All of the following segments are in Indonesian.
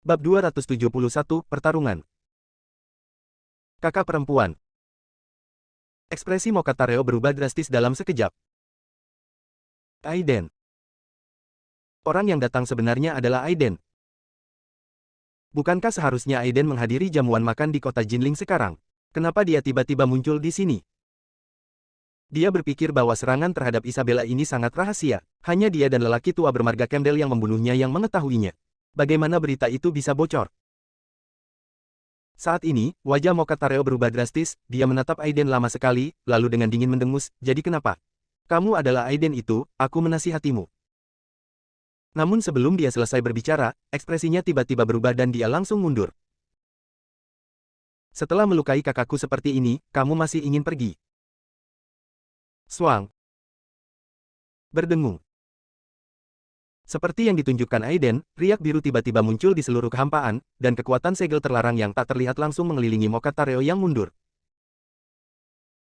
Bab 271, Pertarungan. Kakak perempuan. Ekspresi Mokatareo berubah drastis dalam sekejap. Aiden. Orang yang datang sebenarnya adalah Aiden. Bukankah seharusnya Aiden menghadiri jamuan makan di kota Jinling sekarang? Kenapa dia tiba-tiba muncul di sini? Dia berpikir bahwa serangan terhadap Isabella ini sangat rahasia. Hanya dia dan lelaki tua bermarga Kemdel yang membunuhnya yang mengetahuinya. Bagaimana berita itu bisa bocor? Saat ini, wajah Mokatareo berubah drastis, dia menatap Aiden lama sekali, lalu dengan dingin mendengus, "Jadi kenapa? Kamu adalah Aiden itu, aku menasihatimu." Namun sebelum dia selesai berbicara, ekspresinya tiba-tiba berubah dan dia langsung mundur. "Setelah melukai kakakku seperti ini, kamu masih ingin pergi?" Swang. Berdengung. Seperti yang ditunjukkan Aiden, riak biru tiba-tiba muncul di seluruh kehampaan, dan kekuatan segel terlarang yang tak terlihat langsung mengelilingi Mokatareo yang mundur.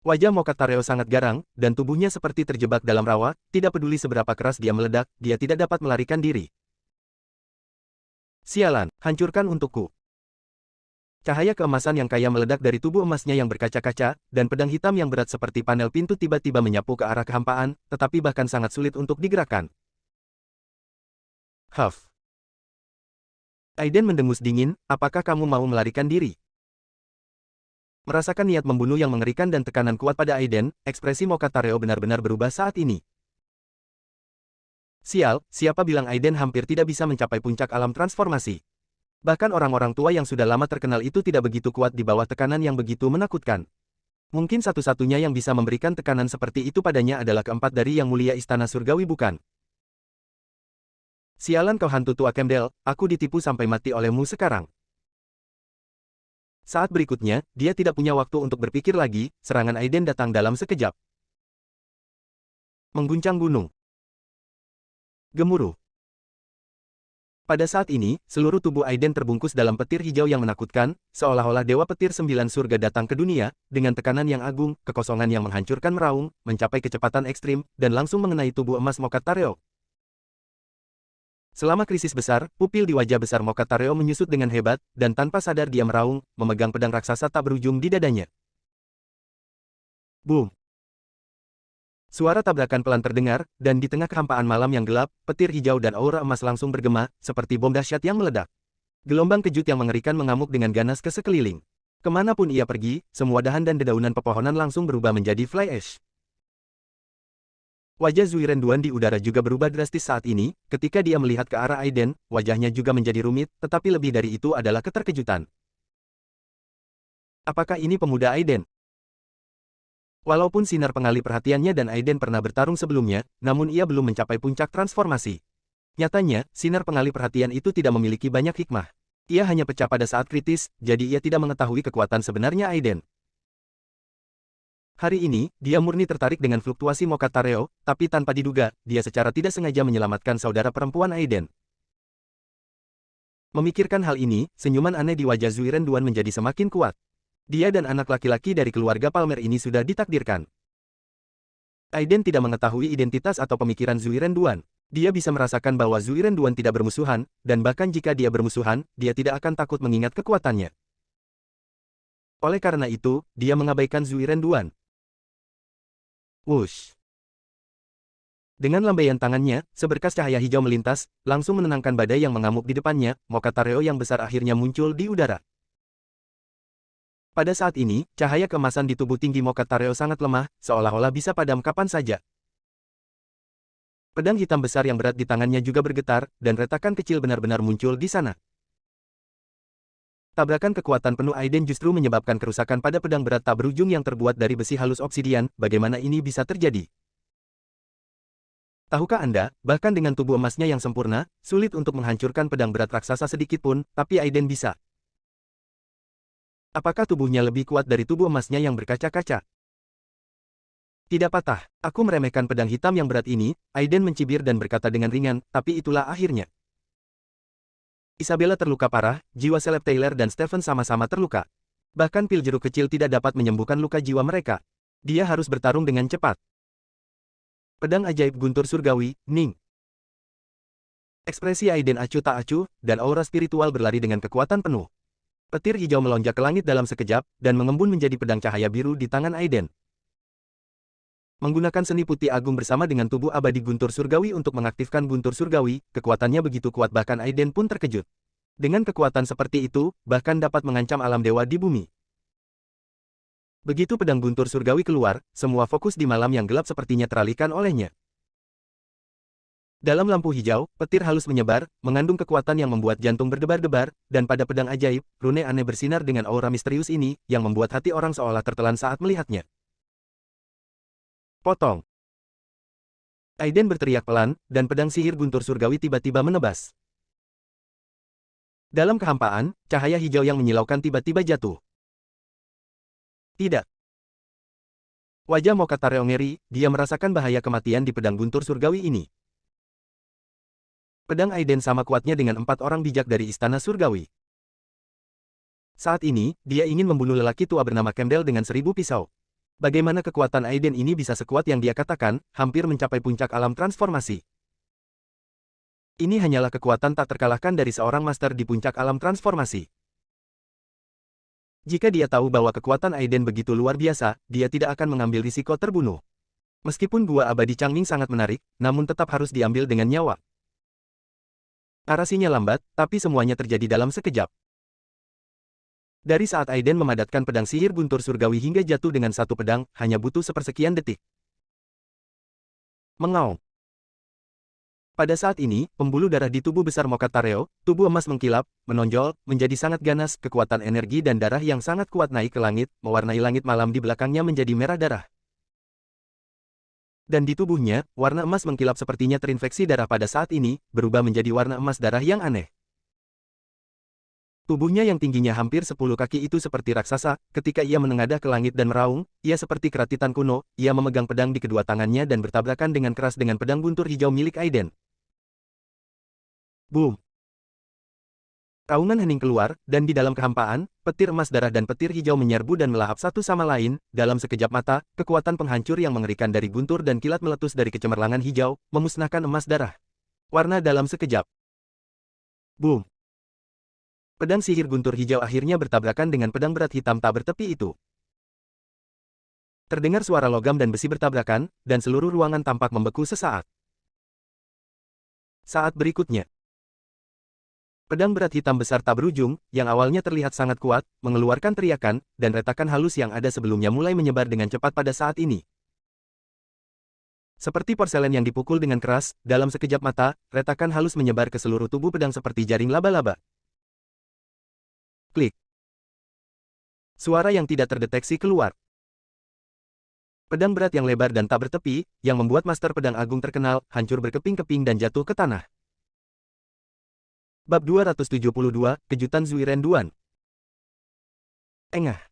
Wajah Mokatareo sangat garang, dan tubuhnya seperti terjebak dalam rawa, tidak peduli seberapa keras dia meledak, dia tidak dapat melarikan diri. "Sialan, hancurkan untukku." Cahaya keemasan yang kaya meledak dari tubuh emasnya yang berkaca-kaca, dan pedang hitam yang berat seperti panel pintu tiba-tiba menyapu ke arah kehampaan, tetapi bahkan sangat sulit untuk digerakkan. Huff. Aiden mendengus dingin, "Apakah kamu mau melarikan diri?" Merasakan niat membunuh yang mengerikan dan tekanan kuat pada Aiden, ekspresi Mokatareo benar-benar berubah saat ini. Sial, siapa bilang Aiden hampir tidak bisa mencapai puncak alam transformasi? Bahkan orang-orang tua yang sudah lama terkenal itu tidak begitu kuat di bawah tekanan yang begitu menakutkan. Mungkin satu-satunya yang bisa memberikan tekanan seperti itu padanya adalah keempat dari Yang Mulia Istana Surgawi bukan? "Sialan kau hantu tua Kemdel, aku ditipu sampai mati olehmu sekarang." Saat berikutnya, dia tidak punya waktu untuk berpikir lagi, serangan Aiden datang dalam sekejap. Mengguncang gunung. Gemuruh. Pada saat ini, seluruh tubuh Aiden terbungkus dalam petir hijau yang menakutkan, seolah-olah Dewa Petir 9 Surga datang ke dunia, dengan tekanan yang agung, kekosongan yang menghancurkan meraung, mencapai kecepatan ekstrim, dan langsung mengenai tubuh emas Mokatareo. Selama krisis besar, pupil di wajah besar Mokatareo menyusut dengan hebat, dan tanpa sadar dia meraung, memegang pedang raksasa tak berujung di dadanya. Boom! Suara tabrakan pelan terdengar, dan di tengah kehampaan malam yang gelap, petir hijau dan aura emas langsung bergema, seperti bom dahsyat yang meledak. Gelombang kejut yang mengerikan mengamuk dengan ganas ke sekeliling. Kemanapun ia pergi, semua dahan dan dedaunan pepohonan langsung berubah menjadi fly ash. Wajah Zui Renduan di udara juga berubah drastis saat ini, ketika dia melihat ke arah Aiden, wajahnya juga menjadi rumit, tetapi lebih dari itu adalah keterkejutan. Apakah ini pemuda Aiden? Walaupun sinar pengalih perhatiannya dan Aiden pernah bertarung sebelumnya, namun ia belum mencapai puncak transformasi. Nyatanya, sinar pengalih perhatian itu tidak memiliki banyak hikmah. Ia hanya pecah pada saat kritis, jadi ia tidak mengetahui kekuatan sebenarnya Aiden. Hari ini, dia murni tertarik dengan fluktuasi Mokatareo, tapi tanpa diduga, dia secara tidak sengaja menyelamatkan saudara perempuan Aiden. Memikirkan hal ini, senyuman aneh di wajah Zui Renduan menjadi semakin kuat. Dia dan anak laki-laki dari keluarga Palmer ini sudah ditakdirkan. Aiden tidak mengetahui identitas atau pemikiran Zui Renduan. Dia bisa merasakan bahwa Zui Renduan tidak bermusuhan, dan bahkan jika dia bermusuhan, dia tidak akan takut mengingat kekuatannya. Oleh karena itu, dia mengabaikan Zui Renduan. Wush. Dengan lambaian tangannya, seberkas cahaya hijau melintas, langsung menenangkan badai yang mengamuk di depannya, Mokatareo yang besar akhirnya muncul di udara. Pada saat ini, cahaya keemasan di tubuh tinggi Mokatareo sangat lemah, seolah-olah bisa padam kapan saja. Pedang hitam besar yang berat di tangannya juga bergetar, dan retakan kecil benar-benar muncul di sana. Tabrakan kekuatan penuh Aiden justru menyebabkan kerusakan pada pedang berat tak berujung yang terbuat dari besi halus obsidian. Bagaimana ini bisa terjadi? Tahukah Anda, bahkan dengan tubuh emasnya yang sempurna, sulit untuk menghancurkan pedang berat raksasa sedikit pun, tapi Aiden bisa. Apakah tubuhnya lebih kuat dari tubuh emasnya yang berkaca-kaca? Tidak patah. Aku meremehkan pedang hitam yang berat ini, Aiden mencibir dan berkata dengan ringan, tapi itulah akhirnya. Isabella terluka parah, jiwa Caleb Taylor dan Stephen sama-sama terluka. Bahkan pil jeruk kecil tidak dapat menyembuhkan luka jiwa mereka. Dia harus bertarung dengan cepat. Pedang ajaib guntur surgawi, Ning. Ekspresi Aiden acuh tak acuh, dan aura spiritual berlari dengan kekuatan penuh. Petir hijau melonjak ke langit dalam sekejap, dan mengembun menjadi pedang cahaya biru di tangan Aiden. Menggunakan seni putih agung bersama dengan tubuh abadi guntur surgawi untuk mengaktifkan guntur surgawi, kekuatannya begitu kuat bahkan Aiden pun terkejut. Dengan kekuatan seperti itu, bahkan dapat mengancam alam dewa di bumi. Begitu pedang guntur surgawi keluar, semua fokus di malam yang gelap sepertinya teralihkan olehnya. Dalam lampu hijau, petir halus menyebar, mengandung kekuatan yang membuat jantung berdebar-debar, dan pada pedang ajaib, rune aneh bersinar dengan aura misterius ini, yang membuat hati orang seolah tertelan saat melihatnya. Potong. Aiden berteriak pelan, dan pedang sihir guntur surgawi tiba-tiba menebas. Dalam kehampaan, cahaya hijau yang menyilaukan tiba-tiba jatuh. Tidak. Wajah Mokatare ngeri, dia merasakan bahaya kematian di pedang guntur surgawi ini. Pedang Aiden sama kuatnya dengan 4 orang bijak dari istana surgawi. Saat ini, dia ingin membunuh lelaki tua bernama Kemdel dengan 1000 pisau. Bagaimana kekuatan Aiden ini bisa sekuat yang dia katakan, hampir mencapai puncak alam transformasi. Ini hanyalah kekuatan tak terkalahkan dari seorang master di puncak alam transformasi. Jika dia tahu bahwa kekuatan Aiden begitu luar biasa, dia tidak akan mengambil risiko terbunuh. Meskipun gua abadi Changming sangat menarik, namun tetap harus diambil dengan nyawa. Narasinya lambat, tapi semuanya terjadi dalam sekejap. Dari saat Aiden memadatkan pedang sihir guntur surgawi hingga jatuh dengan satu pedang, hanya butuh sepersekian detik. Mengaung. Pada saat ini, pembuluh darah di tubuh besar Mokatareo, tubuh emas mengkilap, menonjol, menjadi sangat ganas, kekuatan energi dan darah yang sangat kuat naik ke langit, mewarnai langit malam di belakangnya menjadi merah darah. Dan di tubuhnya, warna emas mengkilap sepertinya terinfeksi darah pada saat ini, berubah menjadi warna emas darah yang aneh. Tubuhnya yang tingginya hampir 10 kaki itu seperti raksasa, ketika ia menengadah ke langit dan meraung, ia seperti keratitan kuno, ia memegang pedang di kedua tangannya dan bertabrakan dengan keras dengan pedang guntur hijau milik Aiden. Boom! Raungan hening keluar, dan di dalam kehampaan, petir emas darah dan petir hijau menyerbu dan melahap satu sama lain, dalam sekejap mata, kekuatan penghancur yang mengerikan dari guntur dan kilat meletus dari kecemerlangan hijau, memusnahkan emas darah. Warna dalam sekejap. Boom! Pedang sihir guntur hijau akhirnya bertabrakan dengan pedang berat hitam tak bertepi itu. Terdengar suara logam dan besi bertabrakan, dan seluruh ruangan tampak membeku sesaat. Saat berikutnya, pedang berat hitam besar tak berujung, yang awalnya terlihat sangat kuat, mengeluarkan teriakan, dan retakan halus yang ada sebelumnya mulai menyebar dengan cepat pada saat ini. Seperti porselen yang dipukul dengan keras, dalam sekejap mata, retakan halus menyebar ke seluruh tubuh pedang seperti jaring laba-laba. Klik. Suara yang tidak terdeteksi keluar. Pedang berat yang lebar dan tak bertepi, yang membuat master pedang agung terkenal, hancur berkeping-keping dan jatuh ke tanah. Bab 272, Kejutan Zuiren Duan. Engah.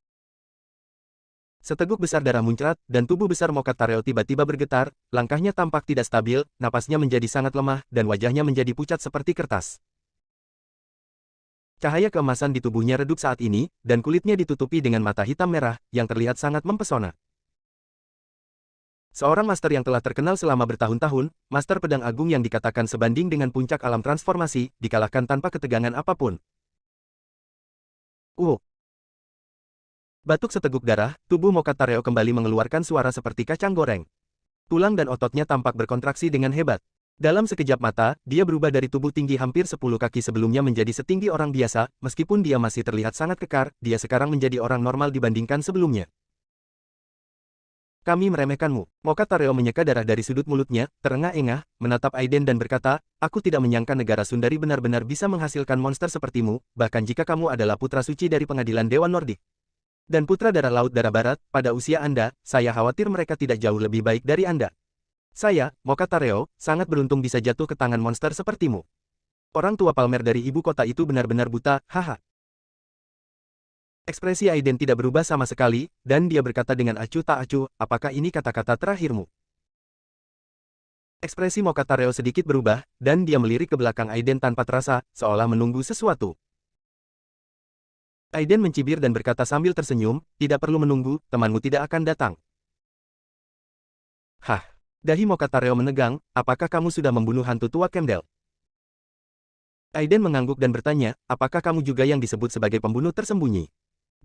Seteguk besar darah muncrat, dan tubuh besar Mokatareo tiba-tiba bergetar, langkahnya tampak tidak stabil, napasnya menjadi sangat lemah, dan wajahnya menjadi pucat seperti kertas. Cahaya keemasan di tubuhnya redup saat ini, dan kulitnya ditutupi dengan mata hitam merah, yang terlihat sangat mempesona. Seorang master yang telah terkenal selama bertahun-tahun, master pedang agung yang dikatakan sebanding dengan puncak alam transformasi, dikalahkan tanpa ketegangan apapun. Batuk seteguk darah, tubuh Mokatareo kembali mengeluarkan suara seperti kacang goreng. Tulang dan ototnya tampak berkontraksi dengan hebat. Dalam sekejap mata, dia berubah dari tubuh tinggi hampir 10 kaki sebelumnya menjadi setinggi orang biasa, meskipun dia masih terlihat sangat kekar, dia sekarang menjadi orang normal dibandingkan sebelumnya. Kami meremehkanmu. Mokatareo menyeka darah dari sudut mulutnya, terengah-engah, menatap Aiden dan berkata, aku tidak menyangka negara Sundari benar-benar bisa menghasilkan monster sepertimu, bahkan jika kamu adalah putra suci dari pengadilan Dewa Nordik. Dan putra darah laut darah barat, pada usia Anda, saya khawatir mereka tidak jauh lebih baik dari Anda. Saya, Mokatareo, sangat beruntung bisa jatuh ke tangan monster sepertimu. Orang tua Palmer dari ibu kota itu benar-benar buta, haha. Ekspresi Aiden tidak berubah sama sekali, dan dia berkata dengan acuh tak acuh, apakah ini kata-kata terakhirmu? Ekspresi Mokatareo sedikit berubah, dan dia melirik ke belakang Aiden tanpa terasa, seolah menunggu sesuatu. Aiden mencibir dan berkata sambil tersenyum, tidak perlu menunggu, temanmu tidak akan datang. Hah, dahi Mokatareo menegang, apakah kamu sudah membunuh hantu tua Kemdel? Aiden mengangguk dan bertanya, apakah kamu juga yang disebut sebagai pembunuh tersembunyi?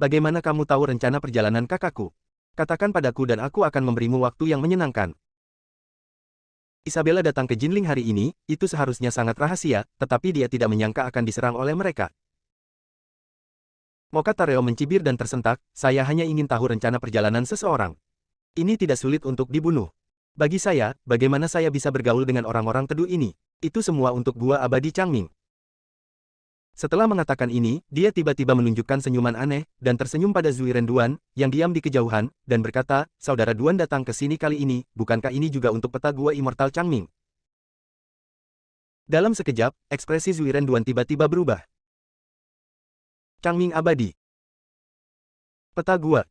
Bagaimana kamu tahu rencana perjalanan kakakku? Katakan padaku dan aku akan memberimu waktu yang menyenangkan. Isabella datang ke Jinling hari ini, itu seharusnya sangat rahasia, tetapi dia tidak menyangka akan diserang oleh mereka. Mokatareo mencibir dan tersentak, saya hanya ingin tahu rencana perjalanan seseorang. Ini tidak sulit untuk dibunuh. Bagi saya, bagaimana saya bisa bergaul dengan orang-orang teduh ini? Itu semua untuk gua abadi Changming. Setelah mengatakan ini, dia tiba-tiba menunjukkan senyuman aneh, dan tersenyum pada Zuiren Duan, yang diam di kejauhan, dan berkata, saudara Duan datang ke sini kali ini, bukankah ini juga untuk peta gua Immortal Changming? Dalam sekejap, ekspresi Zuiren Duan tiba-tiba berubah. Changming abadi. Peta gua.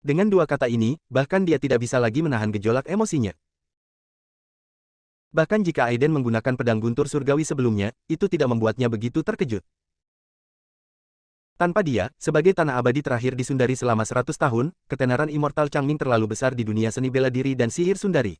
Dengan dua kata ini, bahkan dia tidak bisa lagi menahan gejolak emosinya. Bahkan jika Aiden menggunakan pedang guntur surgawi sebelumnya, itu tidak membuatnya begitu terkejut. Tanpa dia, sebagai tanah abadi terakhir di Sundari selama 100 tahun, ketenaran Immortal Changming terlalu besar di dunia seni bela diri dan sihir Sundari.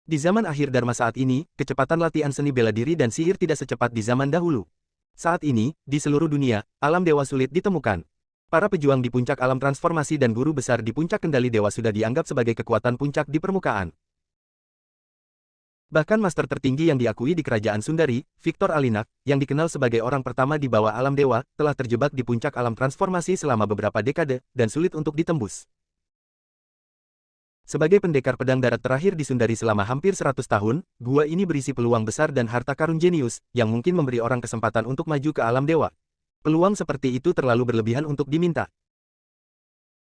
Di zaman akhir Dharma saat ini, kecepatan latihan seni bela diri dan sihir tidak secepat di zaman dahulu. Saat ini, di seluruh dunia, alam dewa sulit ditemukan. Para pejuang di puncak alam transformasi dan guru besar di puncak kendali dewa sudah dianggap sebagai kekuatan puncak di permukaan. Bahkan master tertinggi yang diakui di kerajaan Sundari, Victor Alinak, yang dikenal sebagai orang pertama di bawah alam dewa, telah terjebak di puncak alam transformasi selama beberapa dekade, dan sulit untuk ditembus. Sebagai pendekar pedang darat terakhir di Sundari selama hampir 100 tahun, gua ini berisi peluang besar dan harta karun jenius, yang mungkin memberi orang kesempatan untuk maju ke alam dewa. Peluang seperti itu terlalu berlebihan untuk diminta.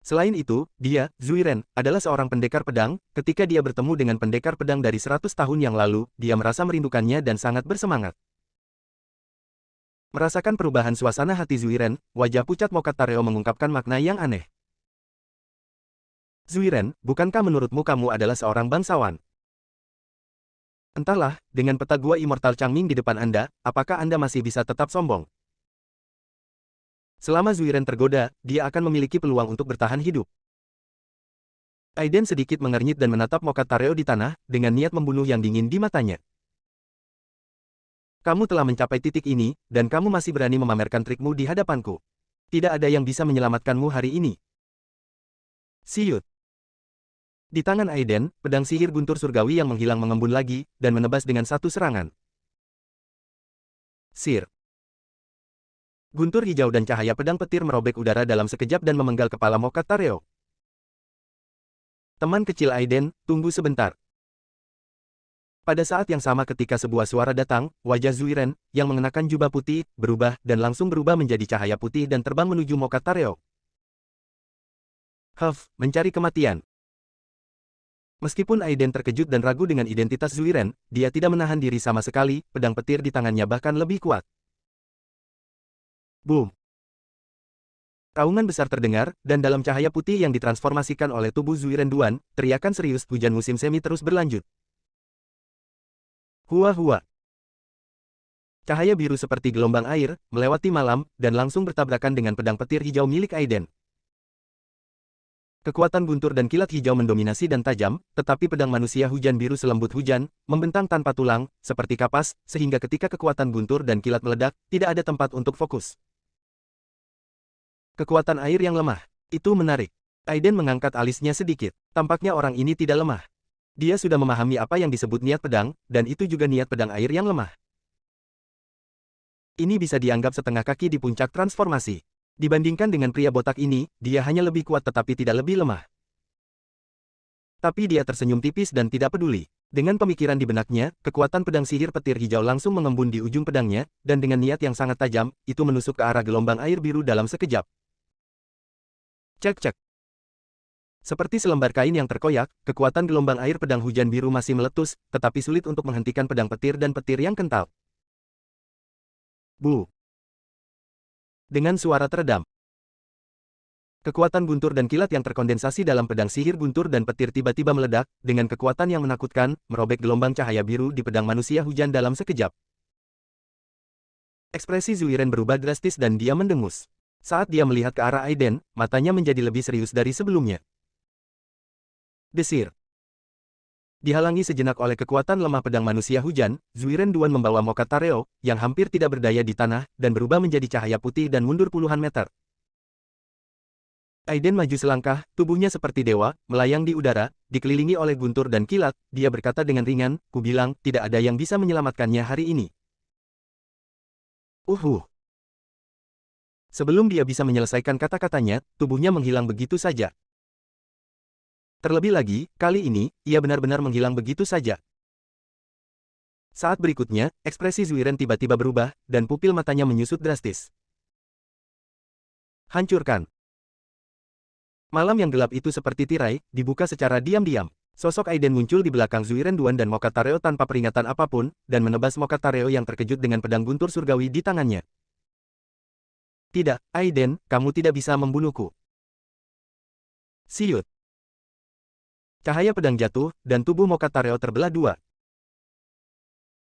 Selain itu, dia, Zuiren, adalah seorang pendekar pedang. Ketika dia bertemu dengan pendekar pedang dari 100 tahun yang lalu, dia merasa merindukannya dan sangat bersemangat. Merasakan perubahan suasana hati Zuiren, wajah pucat Mokatareo mengungkapkan makna yang aneh. Zuiren, bukankah menurutmu kamu adalah seorang bangsawan? Entahlah, dengan peta gua Immortal Changming di depan Anda, apakah Anda masih bisa tetap sombong? Selama Zuiren tergoda, dia akan memiliki peluang untuk bertahan hidup. Aiden sedikit mengernyit dan menatap Mokatareo di tanah, dengan niat membunuh yang dingin di matanya. Kamu telah mencapai titik ini, dan kamu masih berani memamerkan trikmu di hadapanku. Tidak ada yang bisa menyelamatkanmu hari ini. Siut. Di tangan Aiden, pedang sihir guntur surgawi yang menghilang mengembun lagi, dan menebas dengan satu serangan. Sir. Guntur hijau dan cahaya pedang petir merobek udara dalam sekejap dan memenggal kepala Mokatareo. Teman kecil Aiden, tunggu sebentar. Pada saat yang sama ketika sebuah suara datang, wajah Zuiren, yang mengenakan jubah putih, berubah, dan langsung berubah menjadi cahaya putih dan terbang menuju Mokatareo. Mencari kematian. Meskipun Aiden terkejut dan ragu dengan identitas Zuiren, dia tidak menahan diri sama sekali, pedang petir di tangannya bahkan lebih kuat. Boom! Raungan besar terdengar, dan dalam cahaya putih yang ditransformasikan oleh tubuh Zuiren Duan, teriakan serius hujan musim semi terus berlanjut. Hua-hua! Cahaya biru seperti gelombang air, melewati malam, dan langsung bertabrakan dengan pedang petir hijau milik Aiden. Kekuatan guntur dan kilat hijau mendominasi dan tajam, tetapi pedang manusia hujan biru selembut hujan, membentang tanpa tulang, seperti kapas, sehingga ketika kekuatan guntur dan kilat meledak, tidak ada tempat untuk fokus. Kekuatan air yang lemah. Itu menarik. Aiden mengangkat alisnya sedikit. Tampaknya orang ini tidak lemah. Dia sudah memahami apa yang disebut niat pedang, dan itu juga niat pedang air yang lemah. Ini bisa dianggap setengah kaki di puncak transformasi. Dibandingkan dengan pria botak ini, dia hanya lebih kuat tetapi tidak lebih lemah. Tapi dia tersenyum tipis dan tidak peduli. Dengan pemikiran di benaknya, kekuatan pedang sihir petir hijau langsung mengembun di ujung pedangnya, dan dengan niat yang sangat tajam, itu menusuk ke arah gelombang air biru dalam sekejap. Cek-cek. Seperti selembar kain yang terkoyak, kekuatan gelombang air pedang hujan biru masih meletus, tetapi sulit untuk menghentikan pedang petir dan petir yang kental. Bu. Dengan suara teredam. Kekuatan guntur dan kilat yang terkondensasi dalam pedang sihir guntur dan petir tiba-tiba meledak, dengan kekuatan yang menakutkan, merobek gelombang cahaya biru di pedang manusia hujan dalam sekejap. Ekspresi Zuiren berubah drastis dan dia mendengus. Saat dia melihat ke arah Aiden, matanya menjadi lebih serius dari sebelumnya. Desir. Dihalangi sejenak oleh kekuatan lemah pedang manusia hujan, Zuiren Duan membawa Mokatareo, yang hampir tidak berdaya di tanah, dan berubah menjadi cahaya putih dan mundur puluhan meter. Aiden maju selangkah, tubuhnya seperti dewa, melayang di udara, dikelilingi oleh guntur dan kilat, dia berkata dengan ringan, "Ku bilang, tidak ada yang bisa menyelamatkannya hari ini." Sebelum dia bisa menyelesaikan kata-katanya, tubuhnya menghilang begitu saja. Terlebih lagi, kali ini, ia benar-benar menghilang begitu saja. Saat berikutnya, ekspresi Zuiren tiba-tiba berubah, dan pupil matanya menyusut drastis. Hancurkan. Malam yang gelap itu seperti tirai, dibuka secara diam-diam. Sosok Aiden muncul di belakang Zuiren Duan dan Mokatareo tanpa peringatan apapun, dan menebas Mokatareo yang terkejut dengan pedang guntur surgawi di tangannya. Tidak, Aiden, kamu tidak bisa membunuhku. Siut. Cahaya pedang jatuh, dan tubuh Mokatareo terbelah dua.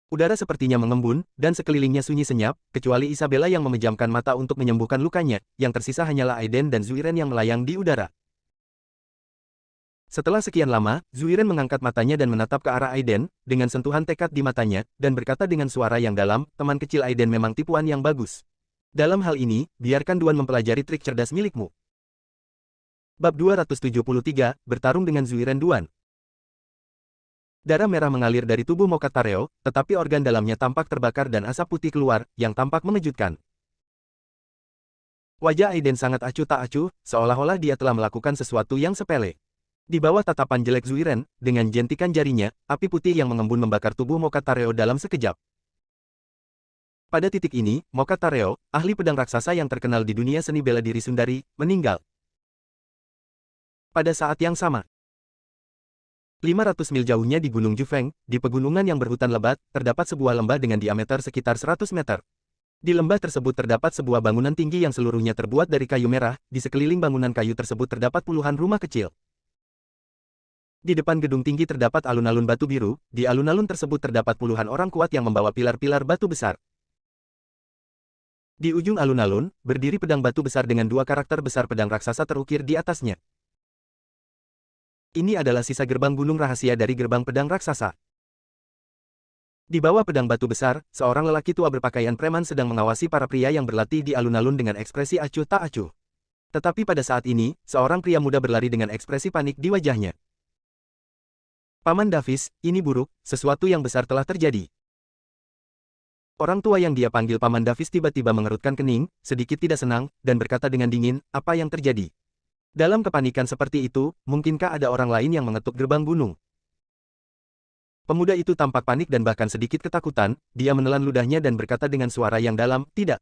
Udara sepertinya mengembun, dan sekelilingnya sunyi senyap, kecuali Isabella yang memejamkan mata untuk menyembuhkan lukanya, yang tersisa hanyalah Aiden dan Zuiren yang melayang di udara. Setelah sekian lama, Zuiren mengangkat matanya dan menatap ke arah Aiden, dengan sentuhan tekad di matanya, dan berkata dengan suara yang dalam, "Teman kecil Aiden memang tipuan yang bagus. Dalam hal ini, biarkan Duan mempelajari trik cerdas milikmu." Bab 273, bertarung dengan Zuiren Duan. Darah merah mengalir dari tubuh Mokatareo, tetapi organ dalamnya tampak terbakar dan asap putih keluar, yang tampak mengejutkan. Wajah Aiden sangat acuh tak acuh, seolah-olah dia telah melakukan sesuatu yang sepele. Di bawah tatapan jelek Zuiren, dengan jentikan jarinya, api putih yang mengembun membakar tubuh Mokatareo dalam sekejap. Pada titik ini, Mokatareo, ahli pedang raksasa yang terkenal di dunia seni bela diri Sundari, meninggal. Pada saat yang sama, 500 mil jauhnya di Gunung Jufeng, di pegunungan yang berhutan lebat, terdapat sebuah lembah dengan diameter sekitar 100 meter. Di lembah tersebut terdapat sebuah bangunan tinggi yang seluruhnya terbuat dari kayu merah, di sekeliling bangunan kayu tersebut terdapat puluhan rumah kecil. Di depan gedung tinggi terdapat alun-alun batu biru, di alun-alun tersebut terdapat puluhan orang kuat yang membawa pilar-pilar batu besar. Di ujung alun-alun, berdiri pedang batu besar dengan dua karakter besar pedang raksasa terukir di atasnya. Ini adalah sisa gerbang gunung rahasia dari gerbang pedang raksasa. Di bawah pedang batu besar, seorang lelaki tua berpakaian preman sedang mengawasi para pria yang berlatih di alun-alun dengan ekspresi acuh tak acuh. Tetapi pada saat ini, seorang pria muda berlari dengan ekspresi panik di wajahnya. "Paman Davis, ini buruk, sesuatu yang besar telah terjadi." Orang tua yang dia panggil Paman Davis tiba-tiba mengerutkan kening, sedikit tidak senang, dan berkata dengan dingin, "Apa yang terjadi?" Dalam kepanikan seperti itu, mungkinkah ada orang lain yang mengetuk gerbang gunung? Pemuda itu tampak panik dan bahkan sedikit ketakutan, dia menelan ludahnya dan berkata dengan suara yang dalam, "Tidak."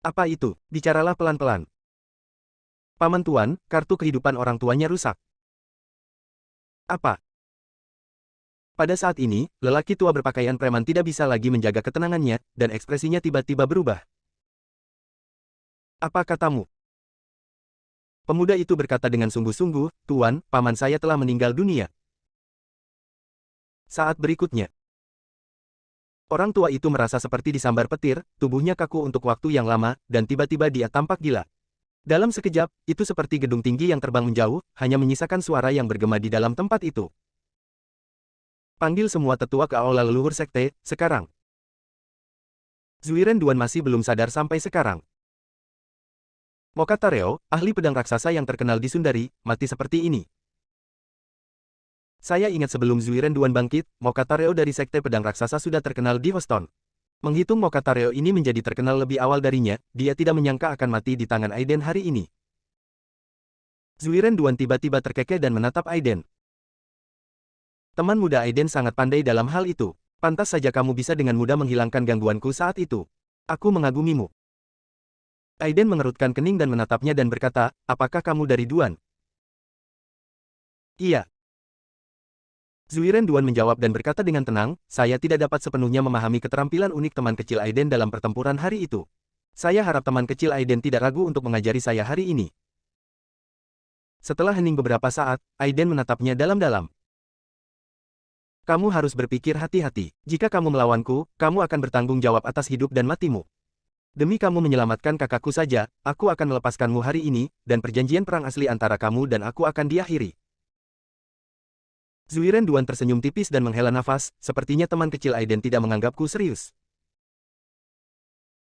"Apa itu? Bicaralah pelan-pelan." "Paman Tuan, kartu kehidupan orang tuanya rusak." "Apa?" Pada saat ini, lelaki tua berpakaian preman tidak bisa lagi menjaga ketenangannya, dan ekspresinya tiba-tiba berubah. "Apa katamu?" Pemuda itu berkata dengan sungguh-sungguh, "Tuan, paman saya telah meninggal dunia." Saat berikutnya, orang tua itu merasa seperti disambar petir, tubuhnya kaku untuk waktu yang lama, dan tiba-tiba dia tampak gila. Dalam sekejap, itu seperti gedung tinggi yang terbang menjauh, hanya menyisakan suara yang bergema di dalam tempat itu. "Panggil semua tetua ke aula leluhur sekte, sekarang." Zuiren Duan masih belum sadar sampai sekarang. Mokatareo, ahli pedang raksasa yang terkenal di Sundari, mati seperti ini. Saya ingat sebelum Zuiren Duan bangkit, Mokatareo dari sekte pedang raksasa sudah terkenal di Houston. Menghitung Mokatareo ini menjadi terkenal lebih awal darinya, dia tidak menyangka akan mati di tangan Aiden hari ini. Zuiren Duan tiba-tiba terkekeh dan menatap Aiden. "Teman muda Aiden sangat pandai dalam hal itu. Pantas saja kamu bisa dengan mudah menghilangkan gangguanku saat itu. Aku mengagumimu." Aiden mengerutkan kening dan menatapnya dan berkata, "Apakah kamu dari Duan?" "Iya." Zuiren Duan menjawab dan berkata dengan tenang, "Saya tidak dapat sepenuhnya memahami keterampilan unik teman kecil Aiden dalam pertempuran hari itu. Saya harap teman kecil Aiden tidak ragu untuk mengajari saya hari ini." Setelah hening beberapa saat, Aiden menatapnya dalam-dalam. "Kamu harus berpikir hati-hati. Jika kamu melawanku, kamu akan bertanggung jawab atas hidup dan matimu. Demi kamu menyelamatkan kakakku saja, aku akan melepaskanmu hari ini, dan perjanjian perang asli antara kamu dan aku akan diakhiri." Zuiren Duan tersenyum tipis dan menghela nafas, sepertinya teman kecil Aiden tidak menganggapku serius.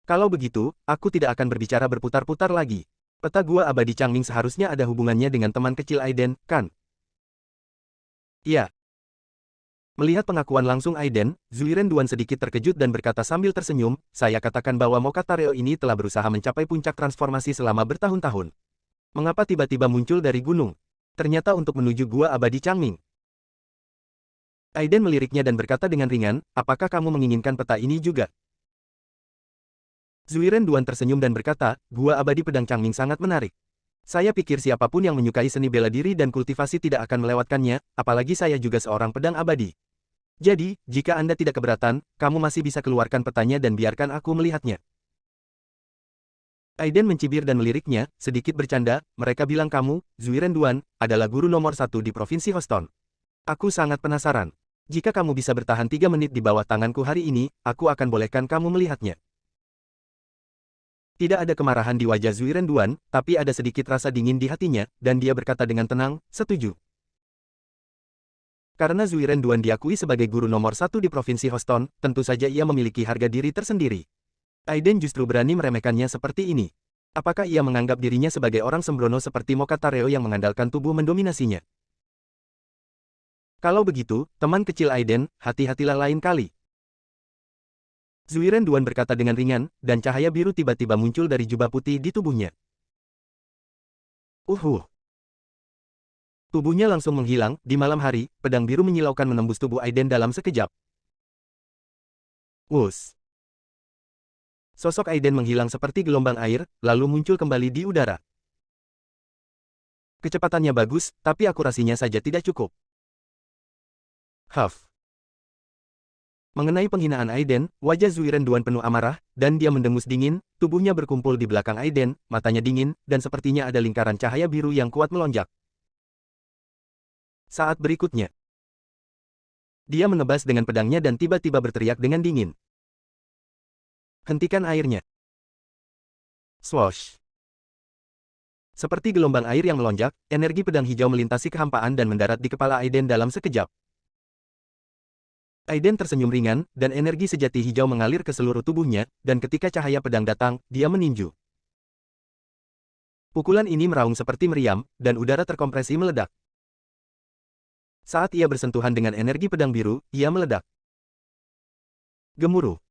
Kalau begitu, aku tidak akan berbicara berputar-putar lagi. Peta gua abadi Changming seharusnya ada hubungannya dengan teman kecil Aiden, kan? Iya. Melihat pengakuan langsung Aiden, Zuiren Duan sedikit terkejut dan berkata sambil tersenyum, saya katakan bahwa Mokatareo ini telah berusaha mencapai puncak transformasi selama bertahun-tahun. Mengapa tiba-tiba muncul dari gunung? Ternyata untuk menuju gua abadi Changming. Aiden meliriknya dan berkata dengan ringan, apakah kamu menginginkan peta ini juga? Zuiren Duan tersenyum dan berkata, gua abadi pedang Changming sangat menarik. Saya pikir siapapun yang menyukai seni bela diri dan kultivasi tidak akan melewatkannya, apalagi saya juga seorang pedang abadi. Jadi, jika Anda tidak keberatan, kamu masih bisa keluarkan petanya dan biarkan aku melihatnya. Aiden mencibir dan meliriknya, sedikit bercanda, mereka bilang kamu, Zuiren Duan, adalah guru nomor 1 di Provinsi Houston. Aku sangat penasaran. Jika kamu bisa bertahan 3 menit di bawah tanganku hari ini, aku akan bolehkan kamu melihatnya. Tidak ada kemarahan di wajah Zuiren Duan, tapi ada sedikit rasa dingin di hatinya, dan dia berkata dengan tenang, setuju. Karena Zuiren Duan diakui sebagai guru nomor 1 di Provinsi Houston, tentu saja ia memiliki harga diri tersendiri. Aiden justru berani meremehkannya seperti ini. Apakah ia menganggap dirinya sebagai orang sembrono seperti Mokatareo yang mengandalkan tubuh mendominasinya? Kalau begitu, teman kecil Aiden, hati-hatilah lain kali. Zuiren Duan berkata dengan ringan, dan cahaya biru tiba-tiba muncul dari jubah putih di tubuhnya. Tubuhnya langsung menghilang, di malam hari, pedang biru menyilaukan menembus tubuh Aiden dalam sekejap. Wus. Sosok Aiden menghilang seperti gelombang air, lalu muncul kembali di udara. Kecepatannya bagus, tapi akurasinya saja tidak cukup. Huff. Mengenai penghinaan Aiden, wajah Zuiren Duan penuh amarah, dan dia mendengus dingin, tubuhnya berkumpul di belakang Aiden, matanya dingin, dan sepertinya ada lingkaran cahaya biru yang kuat melonjak. Saat berikutnya, dia menebas dengan pedangnya dan tiba-tiba berteriak dengan dingin. Hentikan airnya. Swoosh. Seperti gelombang air yang melonjak, energi pedang hijau melintasi kehampaan dan mendarat di kepala Aiden dalam sekejap. Aiden tersenyum ringan, dan energi sejati hijau mengalir ke seluruh tubuhnya, dan ketika cahaya pedang datang, dia meninju. Pukulan ini meraung seperti meriam, dan udara terkompresi meledak. Saat ia bersentuhan dengan energi pedang biru, ia meledak. Gemuruh.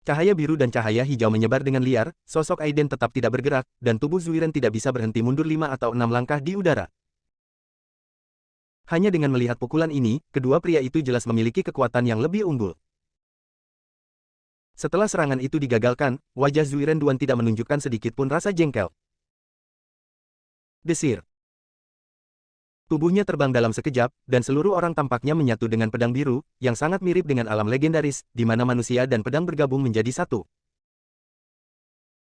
Cahaya biru dan cahaya hijau menyebar dengan liar, sosok Aiden tetap tidak bergerak, dan tubuh Zuiren tidak bisa berhenti mundur 5 atau 6 langkah di udara. Hanya dengan melihat pukulan ini, kedua pria itu jelas memiliki kekuatan yang lebih unggul. Setelah serangan itu digagalkan, wajah Zuiren Duan tidak menunjukkan sedikit pun rasa jengkel. Desir. Tubuhnya terbang dalam sekejap, dan seluruh orang tampaknya menyatu dengan pedang biru, yang sangat mirip dengan alam legendaris, di mana manusia dan pedang bergabung menjadi satu.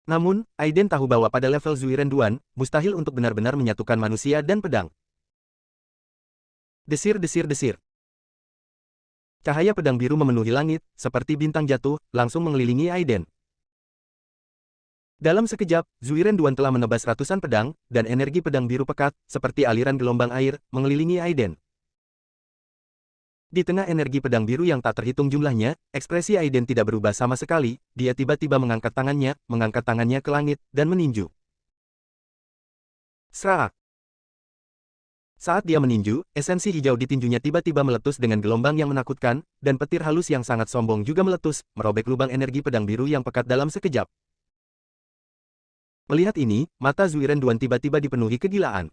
Namun, Aiden tahu bahwa pada level Zuiren Duan, mustahil untuk benar-benar menyatukan manusia dan pedang. Desir, desir, desir. Cahaya pedang biru memenuhi langit, seperti bintang jatuh, langsung mengelilingi Aiden. Dalam sekejap, Zuiren Duan telah menebas ratusan pedang, dan energi pedang biru pekat, seperti aliran gelombang air, mengelilingi Aiden. Di tengah energi pedang biru yang tak terhitung jumlahnya, ekspresi Aiden tidak berubah sama sekali, dia tiba-tiba mengangkat tangannya ke langit, dan meninju. Serak. Saat dia meninju, esensi hijau di tinjunya tiba-tiba meletus dengan gelombang yang menakutkan, dan petir halus yang sangat sombong juga meletus, merobek lubang energi pedang biru yang pekat dalam sekejap. Melihat ini, mata Zuiren Duan tiba-tiba dipenuhi kegilaan.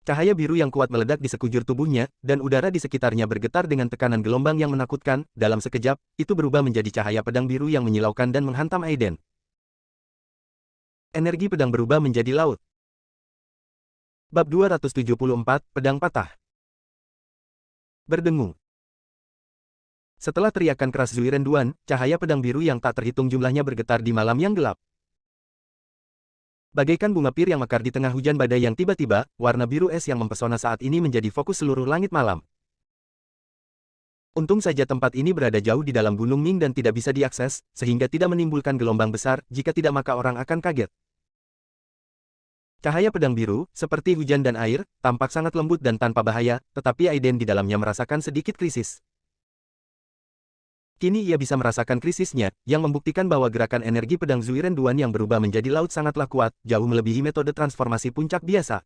Cahaya biru yang kuat meledak di sekujur tubuhnya, dan udara di sekitarnya bergetar dengan tekanan gelombang yang menakutkan, dalam sekejap, itu berubah menjadi cahaya pedang biru yang menyilaukan dan menghantam Aiden. Energi pedang berubah menjadi laut. Bab 274, Pedang Patah. Berdengung. Setelah teriakan keras Zuiren Duan, cahaya pedang biru yang tak terhitung jumlahnya bergetar di malam yang gelap. Bagaikan bunga pir yang mekar di tengah hujan badai yang tiba-tiba, warna biru es yang mempesona saat ini menjadi fokus seluruh langit malam. Untung saja tempat ini berada jauh di dalam Gunung Ming dan tidak bisa diakses, sehingga tidak menimbulkan gelombang besar, jika tidak maka orang akan kaget. Cahaya pedang biru, seperti hujan dan air, tampak sangat lembut dan tanpa bahaya, tetapi Aiden di dalamnya merasakan sedikit krisis. Kini ia bisa merasakan krisisnya, yang membuktikan bahwa gerakan energi pedang Zuiren Duan yang berubah menjadi laut sangatlah kuat, jauh melebihi metode transformasi puncak biasa.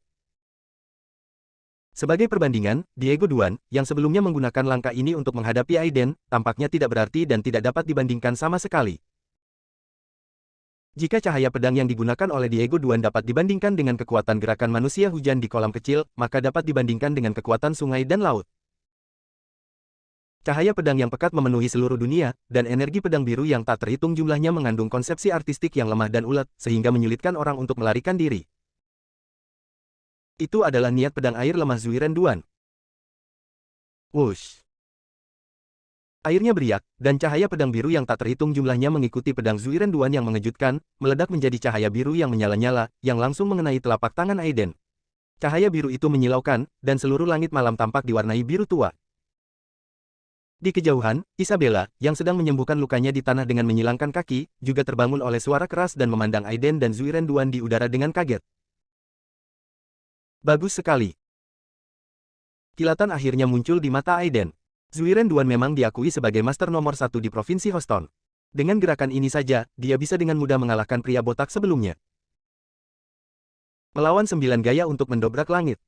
Sebagai perbandingan, Diego Duan, yang sebelumnya menggunakan langkah ini untuk menghadapi Aiden, tampaknya tidak berarti dan tidak dapat dibandingkan sama sekali. Jika cahaya pedang yang digunakan oleh Diego Duan dapat dibandingkan dengan kekuatan gerakan manusia hujan di kolam kecil, maka dapat dibandingkan dengan kekuatan sungai dan laut. Cahaya pedang yang pekat memenuhi seluruh dunia, dan energi pedang biru yang tak terhitung jumlahnya mengandung konsepsi artistik yang lemah dan ulet, sehingga menyulitkan orang untuk melarikan diri. Itu adalah niat pedang air lemah Zuiren Duan. Wush! Airnya beriak, dan cahaya pedang biru yang tak terhitung jumlahnya mengikuti pedang Zuiren Duan yang mengejutkan, meledak menjadi cahaya biru yang menyala-nyala, yang langsung mengenai telapak tangan Aiden. Cahaya biru itu menyilaukan, dan seluruh langit malam tampak diwarnai biru tua. Di kejauhan, Isabella, yang sedang menyembuhkan lukanya di tanah dengan menyilangkan kaki, juga terbangun oleh suara keras dan memandang Aiden dan Zuiren Duan di udara dengan kaget. Bagus sekali. Kilatan akhirnya muncul di mata Aiden. Zuiren Duan memang diakui sebagai master nomor 1 di Provinsi Houston. Dengan gerakan ini saja, dia bisa dengan mudah mengalahkan pria botak sebelumnya. Melawan 9 gaya untuk mendobrak langit.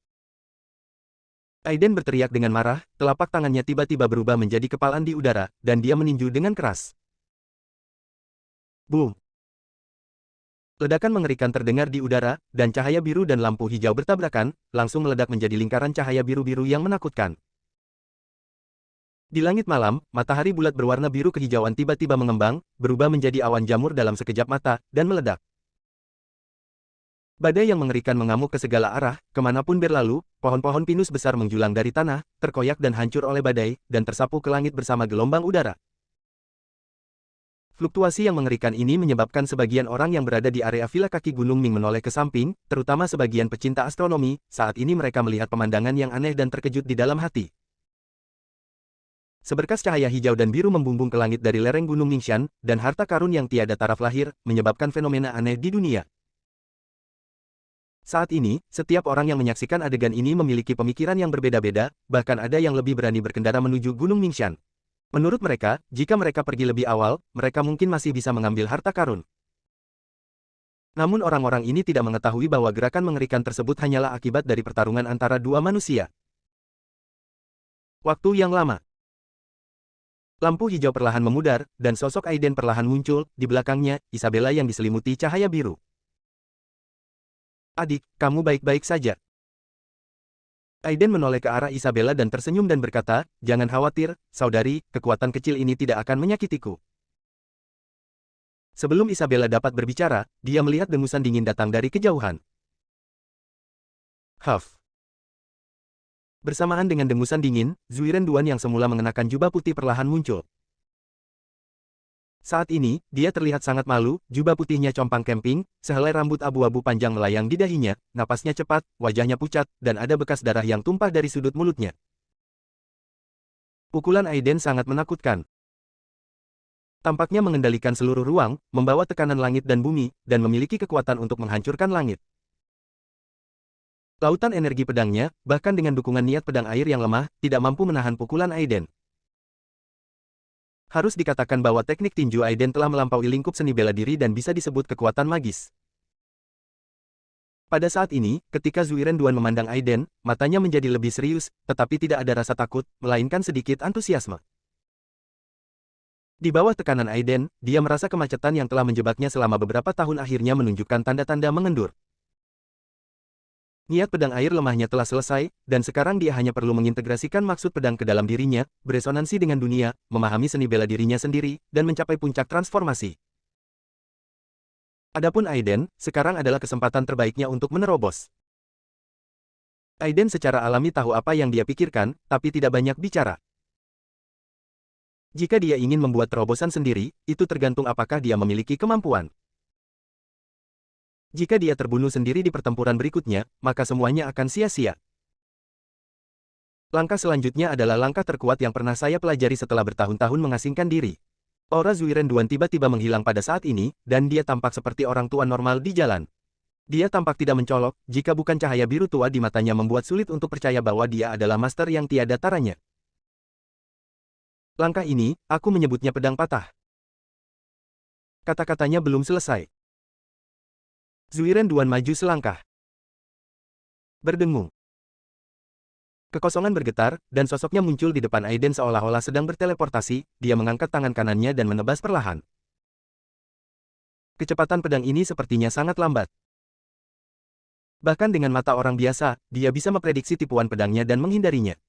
Aiden berteriak dengan marah, telapak tangannya tiba-tiba berubah menjadi kepalan di udara, dan dia meninju dengan keras. Boom! Ledakan mengerikan terdengar di udara, dan cahaya biru dan lampu hijau bertabrakan, langsung meledak menjadi lingkaran cahaya biru-biru yang menakutkan. Di langit malam, matahari bulat berwarna biru kehijauan tiba-tiba mengembang, berubah menjadi awan jamur dalam sekejap mata, dan meledak. Badai yang mengerikan mengamuk ke segala arah, kemanapun berlalu, pohon-pohon pinus besar menjulang dari tanah, terkoyak dan hancur oleh badai, dan tersapu ke langit bersama gelombang udara. Fluktuasi yang mengerikan ini menyebabkan sebagian orang yang berada di area villa kaki Gunung Ming menoleh ke samping, terutama sebagian pecinta astronomi, saat ini mereka melihat pemandangan yang aneh dan terkejut di dalam hati. Seberkas cahaya hijau dan biru membumbung ke langit dari lereng Gunung Ningshan, dan harta karun yang tiada taraf lahir, menyebabkan fenomena aneh di dunia. Saat ini, setiap orang yang menyaksikan adegan ini memiliki pemikiran yang berbeda-beda, bahkan ada yang lebih berani berkendara menuju Gunung Ningshan. Menurut mereka, jika mereka pergi lebih awal, mereka mungkin masih bisa mengambil harta karun. Namun orang-orang ini tidak mengetahui bahwa gerakan mengerikan tersebut hanyalah akibat dari pertarungan antara dua manusia. Waktu yang lama. Lampu hijau perlahan memudar, dan sosok Aiden perlahan muncul, di belakangnya, Isabella yang diselimuti cahaya biru. Adik, kamu baik-baik saja. Aiden menoleh ke arah Isabella dan tersenyum dan berkata, jangan khawatir, saudari, kekuatan kecil ini tidak akan menyakitiku. Sebelum Isabella dapat berbicara, dia melihat dengusan dingin datang dari kejauhan. Huff. Bersamaan dengan dengusan dingin, Zuiren Duan yang semula mengenakan jubah putih perlahan muncul. Saat ini, dia terlihat sangat malu, jubah putihnya compang camping, sehelai rambut abu-abu panjang melayang di dahinya, napasnya cepat, wajahnya pucat, dan ada bekas darah yang tumpah dari sudut mulutnya. Pukulan Aiden sangat menakutkan. Tampaknya mengendalikan seluruh ruang, membawa tekanan langit dan bumi, dan memiliki kekuatan untuk menghancurkan langit. Lautan energi pedangnya, bahkan dengan dukungan niat pedang air yang lemah, tidak mampu menahan pukulan Aiden. Harus dikatakan bahwa teknik tinju Aiden telah melampaui lingkup seni bela diri dan bisa disebut kekuatan magis. Pada saat ini, ketika Zuiren Duan memandang Aiden, matanya menjadi lebih serius, tetapi tidak ada rasa takut, melainkan sedikit antusiasme. Di bawah tekanan Aiden, dia merasa kemacetan yang telah menjebaknya selama beberapa tahun akhirnya menunjukkan tanda-tanda mengendur. Niat pedang air lemahnya telah selesai, dan sekarang dia hanya perlu mengintegrasikan maksud pedang ke dalam dirinya, beresonansi dengan dunia, memahami seni bela dirinya sendiri, dan mencapai puncak transformasi. Adapun Aiden, sekarang adalah kesempatan terbaiknya untuk menerobos. Aiden secara alami tahu apa yang dia pikirkan, tapi tidak banyak bicara. Jika dia ingin membuat terobosan sendiri, itu tergantung apakah dia memiliki kemampuan. Jika dia terbunuh sendiri di pertempuran berikutnya, maka semuanya akan sia-sia. Langkah selanjutnya adalah langkah terkuat yang pernah saya pelajari setelah bertahun-tahun mengasingkan diri. Aura Zuiren Duan tiba-tiba menghilang pada saat ini, dan dia tampak seperti orang tua normal di jalan. Dia tampak tidak mencolok, jika bukan cahaya biru tua di matanya membuat sulit untuk percaya bahwa dia adalah master yang tiada taranya. Langkah ini, aku menyebutnya pedang patah. Kata-katanya belum selesai. Zuiren Duan maju selangkah. Berdengung. Kekosongan bergetar, dan sosoknya muncul di depan Aiden seolah-olah sedang berteleportasi. Dia mengangkat tangan kanannya dan menebas perlahan. Kecepatan pedang ini sepertinya sangat lambat. Bahkan dengan mata orang biasa, dia bisa memprediksi tipuan pedangnya dan menghindarinya.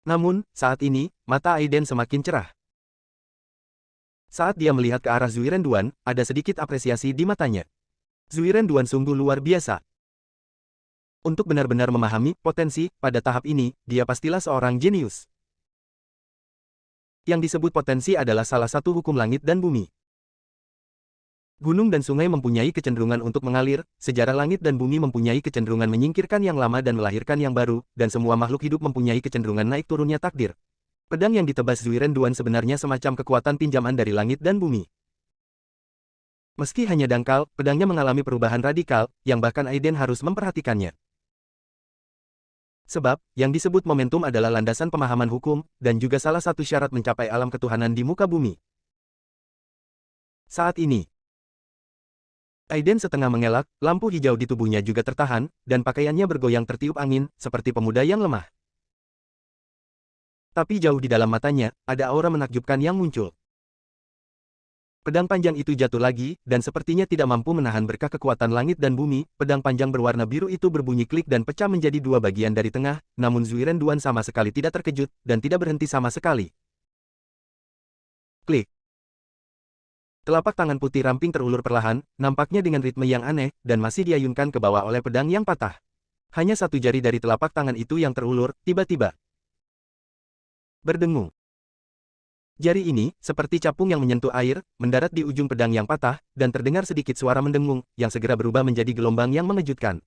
Namun, saat ini, mata Aiden semakin cerah. Saat dia melihat ke arah Zuiren Duan, ada sedikit apresiasi di matanya. Zuiren Duan sungguh luar biasa. Untuk benar-benar memahami potensi, pada tahap ini, dia pastilah seorang jenius. Yang disebut potensi adalah salah satu hukum langit dan bumi. Gunung dan sungai mempunyai kecenderungan untuk mengalir, sejarah langit dan bumi mempunyai kecenderungan menyingkirkan yang lama dan melahirkan yang baru, dan semua makhluk hidup mempunyai kecenderungan naik turunnya takdir. Pedang yang ditebas Zuiren Duan sebenarnya semacam kekuatan pinjaman dari langit dan bumi. Meski hanya dangkal, pedangnya mengalami perubahan radikal, yang bahkan Aiden harus memperhatikannya. Sebab, yang disebut momentum adalah landasan pemahaman hukum, dan juga salah satu syarat mencapai alam ketuhanan di muka bumi. Saat ini, Aiden setengah mengelak, lampu hijau di tubuhnya juga tertahan, dan pakaiannya bergoyang tertiup angin, seperti pemuda yang lemah. Tapi jauh di dalam matanya, ada aura menakjubkan yang muncul. Pedang panjang itu jatuh lagi, dan sepertinya tidak mampu menahan berkah kekuatan langit dan bumi. Pedang panjang berwarna biru itu berbunyi klik dan pecah menjadi dua bagian dari tengah, namun Zuiren Duan sama sekali tidak terkejut, dan tidak berhenti sama sekali. Klik. Telapak tangan putih ramping terulur perlahan, nampaknya dengan ritme yang aneh, dan masih diayunkan ke bawah oleh pedang yang patah. Hanya satu jari dari telapak tangan itu yang terulur, tiba-tiba berdengung. Jari ini, seperti capung yang menyentuh air, mendarat di ujung pedang yang patah, dan terdengar sedikit suara mendengung, yang segera berubah menjadi gelombang yang mengejutkan.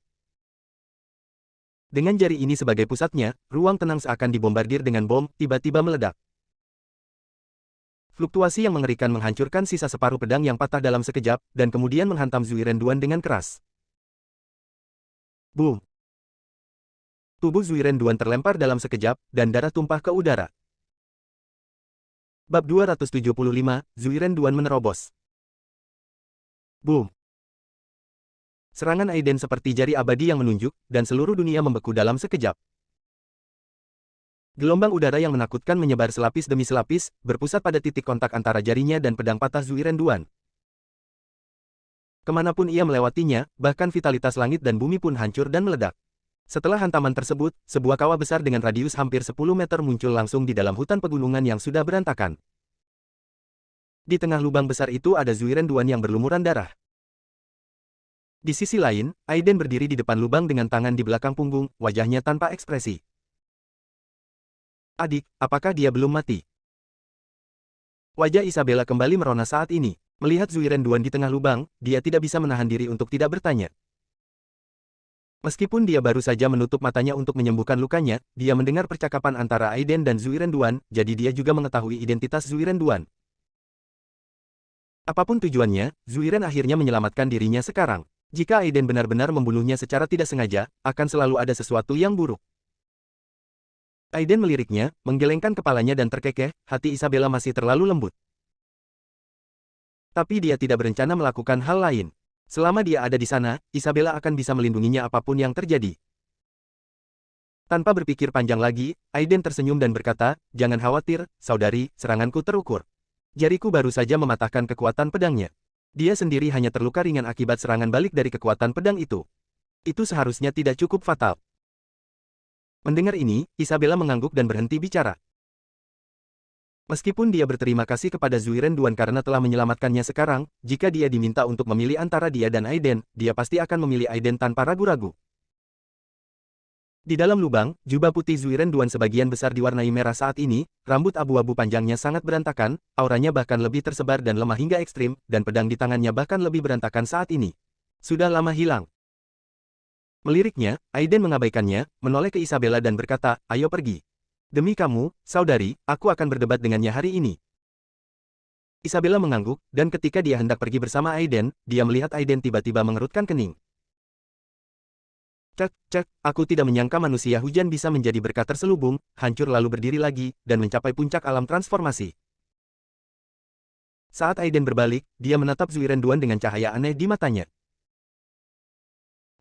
Dengan jari ini sebagai pusatnya, ruang tenang seakan dibombardir dengan bom, tiba-tiba meledak. Fluktuasi yang mengerikan menghancurkan sisa separuh pedang yang patah dalam sekejap, dan kemudian menghantam Zuiren Duan dengan keras. Boom! Tubuh Zuiren Duan terlempar dalam sekejap, dan darah tumpah ke udara. Bab 275, Zuiren Duan menerobos. Boom! Serangan Aiden seperti jari abadi yang menunjuk, dan seluruh dunia membeku dalam sekejap. Gelombang udara yang menakutkan menyebar selapis demi selapis, berpusat pada titik kontak antara jarinya dan pedang patah Zuiren Duan. Kemanapun ia melewatinya, bahkan vitalitas langit dan bumi pun hancur dan meledak. Setelah hantaman tersebut, sebuah kawah besar dengan radius hampir 10 meter muncul langsung di dalam hutan pegunungan yang sudah berantakan. Di tengah lubang besar itu ada Zuiren Duan yang berlumuran darah. Di sisi lain, Aiden berdiri di depan lubang dengan tangan di belakang punggung, wajahnya tanpa ekspresi. Adik, apakah dia belum mati? Wajah Isabella kembali merona saat ini. Melihat Zuiren Duan di tengah lubang, dia tidak bisa menahan diri untuk tidak bertanya. Meskipun dia baru saja menutup matanya untuk menyembuhkan lukanya, dia mendengar percakapan antara Aiden dan Zuiren Duan, jadi dia juga mengetahui identitas Zuiren Duan. Apapun tujuannya, Zuiren akhirnya menyelamatkan dirinya sekarang. Jika Aiden benar-benar membunuhnya secara tidak sengaja, akan selalu ada sesuatu yang buruk. Aiden meliriknya, menggelengkan kepalanya dan terkekeh, hati Isabella masih terlalu lembut. Tapi dia tidak berencana melakukan hal lain. Selama dia ada di sana, Isabella akan bisa melindunginya apapun yang terjadi. Tanpa berpikir panjang lagi, Aiden tersenyum dan berkata, "Jangan khawatir, saudari, seranganku terukur. Jariku baru saja mematahkan kekuatan pedangnya. Dia sendiri hanya terluka ringan akibat serangan balik dari kekuatan pedang itu. Itu seharusnya tidak cukup fatal." Mendengar ini, Isabella mengangguk dan berhenti bicara. Meskipun dia berterima kasih kepada Zuiren Duan karena telah menyelamatkannya sekarang, jika dia diminta untuk memilih antara dia dan Aiden, dia pasti akan memilih Aiden tanpa ragu-ragu. Di dalam lubang, jubah putih Zuiren Duan sebagian besar diwarnai merah saat ini, rambut abu-abu panjangnya sangat berantakan, auranya bahkan lebih tersebar dan lemah hingga ekstrim, dan pedang di tangannya bahkan lebih berantakan saat ini. Sudah lama hilang. Meliriknya, Aiden mengabaikannya, menoleh ke Isabella dan berkata, "Ayo pergi. Demi kamu, saudari, aku akan berdebat dengannya hari ini." Isabella mengangguk, dan ketika dia hendak pergi bersama Aiden, dia melihat Aiden tiba-tiba mengerutkan kening. Cek, cek, aku tidak menyangka manusia hujan bisa menjadi berkat terselubung, hancur lalu berdiri lagi, dan mencapai puncak alam transformasi. Saat Aiden berbalik, dia menatap Zuiren Duan dengan cahaya aneh di matanya.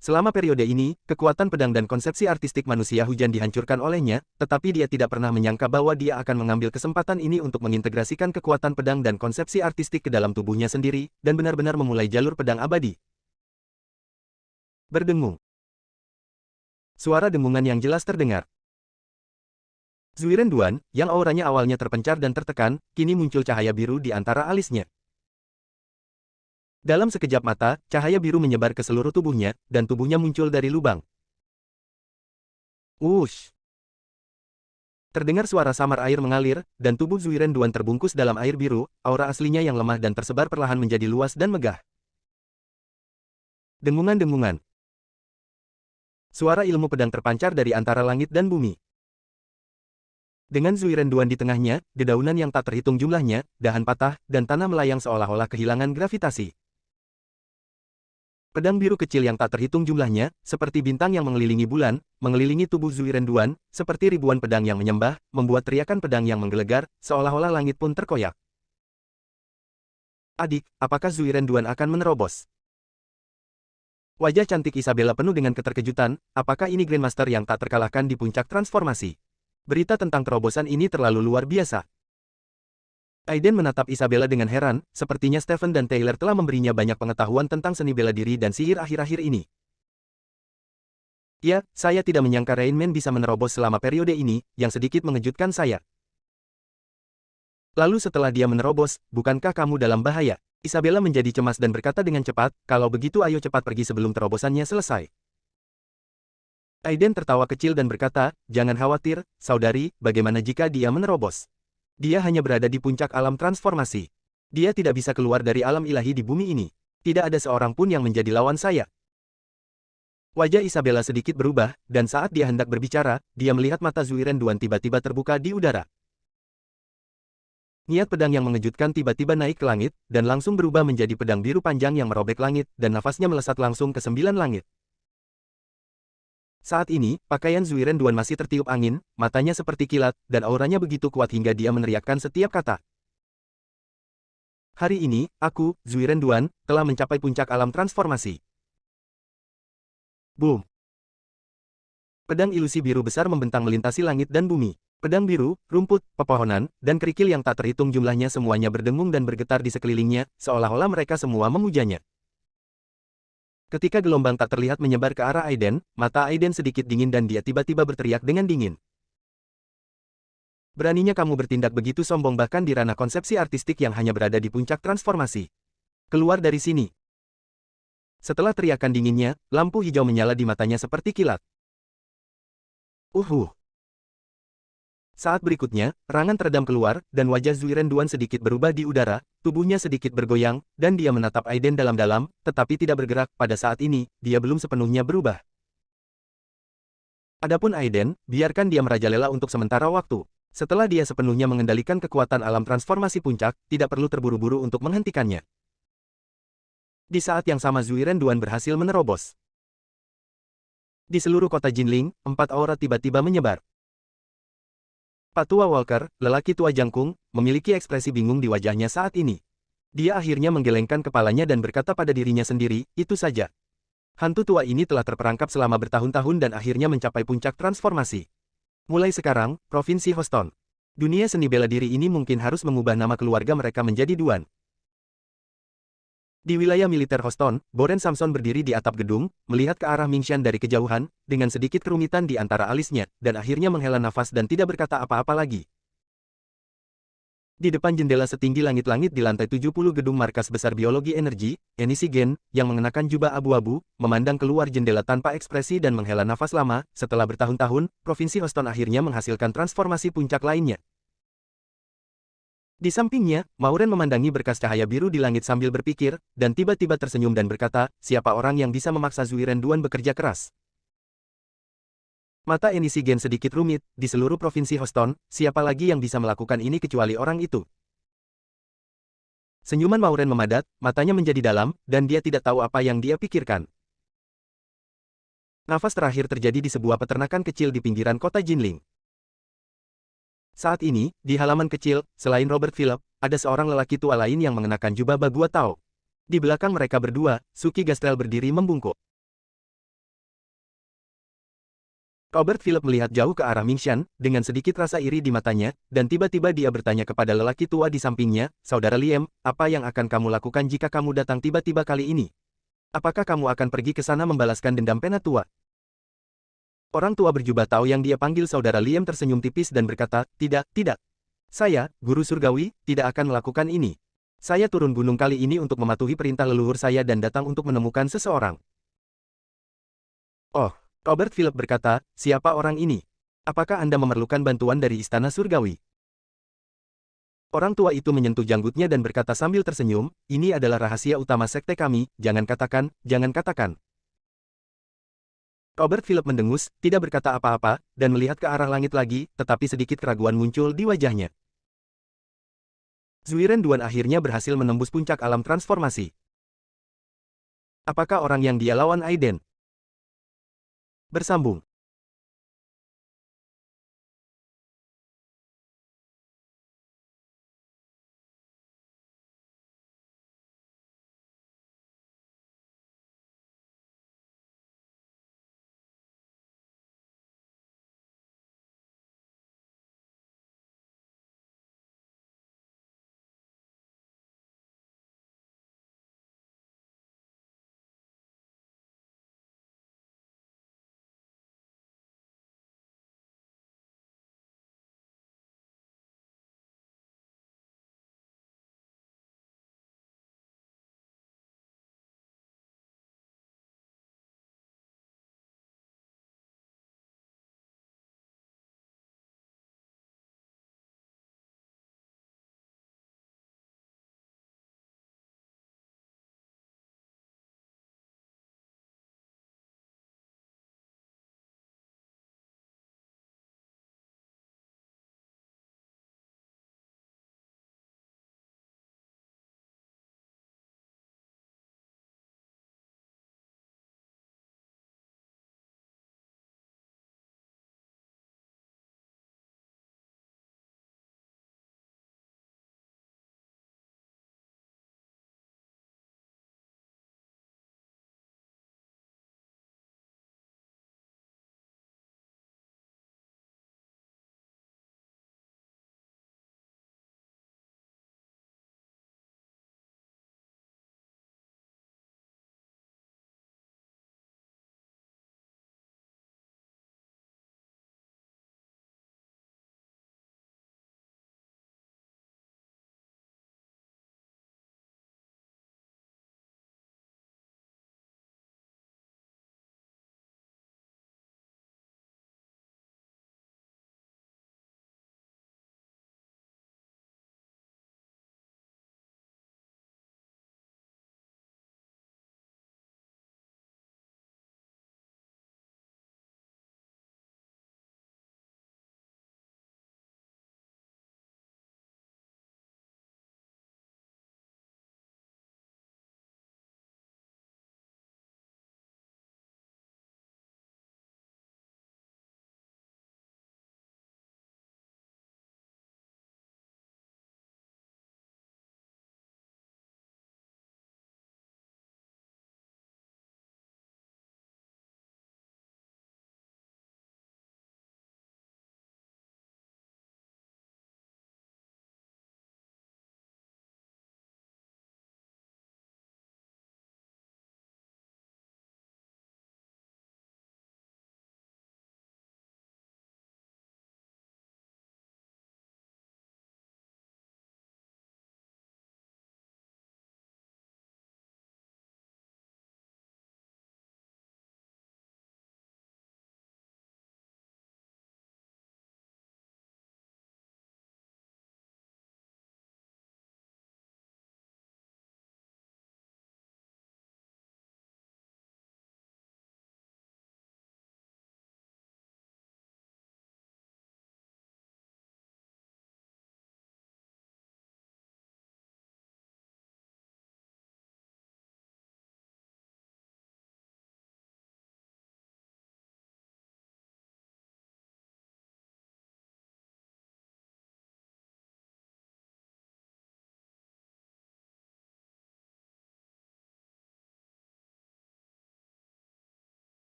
Selama periode ini, kekuatan pedang dan konsepsi artistik manusia hujan dihancurkan olehnya, tetapi dia tidak pernah menyangka bahwa dia akan mengambil kesempatan ini untuk mengintegrasikan kekuatan pedang dan konsepsi artistik ke dalam tubuhnya sendiri, dan benar-benar memulai jalur pedang abadi. Berdengung. Suara dengungan yang jelas terdengar. Zuiren Duan, yang auranya awalnya terpencar dan tertekan, kini muncul cahaya biru di antara alisnya. Dalam sekejap mata, cahaya biru menyebar ke seluruh tubuhnya, dan tubuhnya muncul dari lubang. Wush! Terdengar suara samar air mengalir, dan tubuh Zuiren Duan terbungkus dalam air biru, aura aslinya yang lemah dan tersebar perlahan menjadi luas dan megah. Dengungan-dengungan. Suara ilmu pedang terpancar dari antara langit dan bumi. Dengan Zuiren Duan di tengahnya, dedaunan yang tak terhitung jumlahnya, dahan patah, dan tanah melayang seolah-olah kehilangan gravitasi. Pedang biru kecil yang tak terhitung jumlahnya, seperti bintang yang mengelilingi bulan, mengelilingi tubuh Zuiren Duan, seperti ribuan pedang yang menyembah, membuat teriakan pedang yang menggelegar, seolah-olah langit pun terkoyak. Adik, apakah Zuiren Duan akan menerobos? Wajah cantik Isabella penuh dengan keterkejutan, apakah ini Grandmaster yang tak terkalahkan di puncak transformasi? Berita tentang terobosan ini terlalu luar biasa. Aiden menatap Isabella dengan heran, sepertinya Stephen dan Taylor telah memberinya banyak pengetahuan tentang seni bela diri dan sihir akhir-akhir ini. Ya, saya tidak menyangka Rain Man bisa menerobos selama periode ini, yang sedikit mengejutkan saya. Lalu setelah dia menerobos, bukankah kamu dalam bahaya? Isabella menjadi cemas dan berkata dengan cepat, kalau begitu ayo cepat pergi sebelum terobosannya selesai. Aiden tertawa kecil dan berkata, jangan khawatir, saudari, bagaimana jika dia menerobos? Dia hanya berada di puncak alam transformasi. Dia tidak bisa keluar dari alam ilahi di bumi ini. Tidak ada seorang pun yang menjadi lawan saya. Wajah Isabella sedikit berubah, dan saat dia hendak berbicara, dia melihat mata Zuiren Duan tiba-tiba terbuka di udara. Niat pedang yang mengejutkan tiba-tiba naik ke langit, dan langsung berubah menjadi pedang biru panjang yang merobek langit, dan nafasnya melesat langsung ke 9 langit. Saat ini, pakaian Zuiren Duan masih tertiup angin, matanya seperti kilat, dan auranya begitu kuat hingga dia meneriakkan setiap kata. Hari ini, aku, Zuiren Duan, telah mencapai puncak alam transformasi. Boom! Pedang ilusi biru besar membentang melintasi langit dan bumi. Pedang biru, rumput, pepohonan, dan kerikil yang tak terhitung jumlahnya semuanya berdengung dan bergetar di sekelilingnya, seolah-olah mereka semua memujanya. Ketika gelombang tak terlihat menyebar ke arah Aiden, mata Aiden sedikit dingin dan dia tiba-tiba berteriak dengan dingin. Beraninya kamu bertindak begitu sombong bahkan di ranah konsepsi artistik yang hanya berada di puncak transformasi. Keluar dari sini. Setelah teriakan dinginnya, lampu hijau menyala di matanya seperti kilat. Saat berikutnya, rangan teredam keluar, dan wajah Zuiren Duan sedikit berubah di udara, tubuhnya sedikit bergoyang, dan dia menatap Aiden dalam-dalam, tetapi tidak bergerak. Pada saat ini, dia belum sepenuhnya berubah. Adapun Aiden, biarkan dia merajalela untuk sementara waktu. Setelah dia sepenuhnya mengendalikan kekuatan alam transformasi puncak, tidak perlu terburu-buru untuk menghentikannya. Di saat yang sama Zuiren Duan berhasil menerobos. Di seluruh kota Jinling, 4 aura tiba-tiba menyebar. Pak Tua Walker, lelaki tua jangkung, memiliki ekspresi bingung di wajahnya saat ini. Dia akhirnya menggelengkan kepalanya dan berkata pada dirinya sendiri, itu saja. Hantu tua ini telah terperangkap selama bertahun-tahun dan akhirnya mencapai puncak transformasi. Mulai sekarang, Provinsi Houston. Dunia seni bela diri ini mungkin harus mengubah nama keluarga mereka menjadi Duan. Di wilayah militer Houston, Boren Samson berdiri di atap gedung, melihat ke arah Mingshan dari kejauhan, dengan sedikit kerumitan di antara alisnya, dan akhirnya menghela nafas dan tidak berkata apa-apa lagi. Di depan jendela setinggi langit-langit di lantai 70 gedung markas besar biologi energi, Enishi Gen, yang mengenakan jubah abu-abu, memandang keluar jendela tanpa ekspresi dan menghela nafas lama. Setelah bertahun-tahun, Provinsi Houston akhirnya menghasilkan transformasi puncak lainnya. Di sampingnya, Mauren memandangi berkas cahaya biru di langit sambil berpikir, dan tiba-tiba tersenyum dan berkata, siapa orang yang bisa memaksa Zuiren Duan bekerja keras? Mata Enishi Gen sedikit rumit, di seluruh provinsi Houston, siapa lagi yang bisa melakukan ini kecuali orang itu? Senyuman Mauren memadat, matanya menjadi dalam, dan dia tidak tahu apa yang dia pikirkan. Nafas terakhir terjadi di sebuah peternakan kecil di pinggiran kota Jinling. Saat ini, di halaman kecil, selain Robert Philip, ada seorang lelaki tua lain yang mengenakan jubah Bagua Tao. Di belakang mereka berdua, Suki Gastrel berdiri membungkuk. Robert Philip melihat jauh ke arah Mingshan, dengan sedikit rasa iri di matanya, dan tiba-tiba dia bertanya kepada lelaki tua di sampingnya, "Saudara Liem, apa yang akan kamu lakukan jika kamu datang tiba-tiba kali ini? Apakah kamu akan pergi ke sana membalaskan dendam pena tua?" Orang tua berjubah Tao yang dia panggil Saudara Liem tersenyum tipis dan berkata, "Tidak, tidak. Saya, Guru Surgawi, tidak akan melakukan ini. Saya turun gunung kali ini untuk mematuhi perintah leluhur saya dan datang untuk menemukan seseorang." "Oh," Robert Philip berkata, "siapa orang ini? Apakah Anda memerlukan bantuan dari Istana Surgawi?" Orang tua itu menyentuh janggutnya dan berkata sambil tersenyum, "Ini adalah rahasia utama sekte kami, jangan katakan, jangan katakan." Robert Philip mendengus, tidak berkata apa-apa, dan melihat ke arah langit lagi, tetapi sedikit keraguan muncul di wajahnya. Zuiren Duan akhirnya berhasil menembus puncak alam transformasi. Apakah orang yang dia lawan Aiden? Bersambung.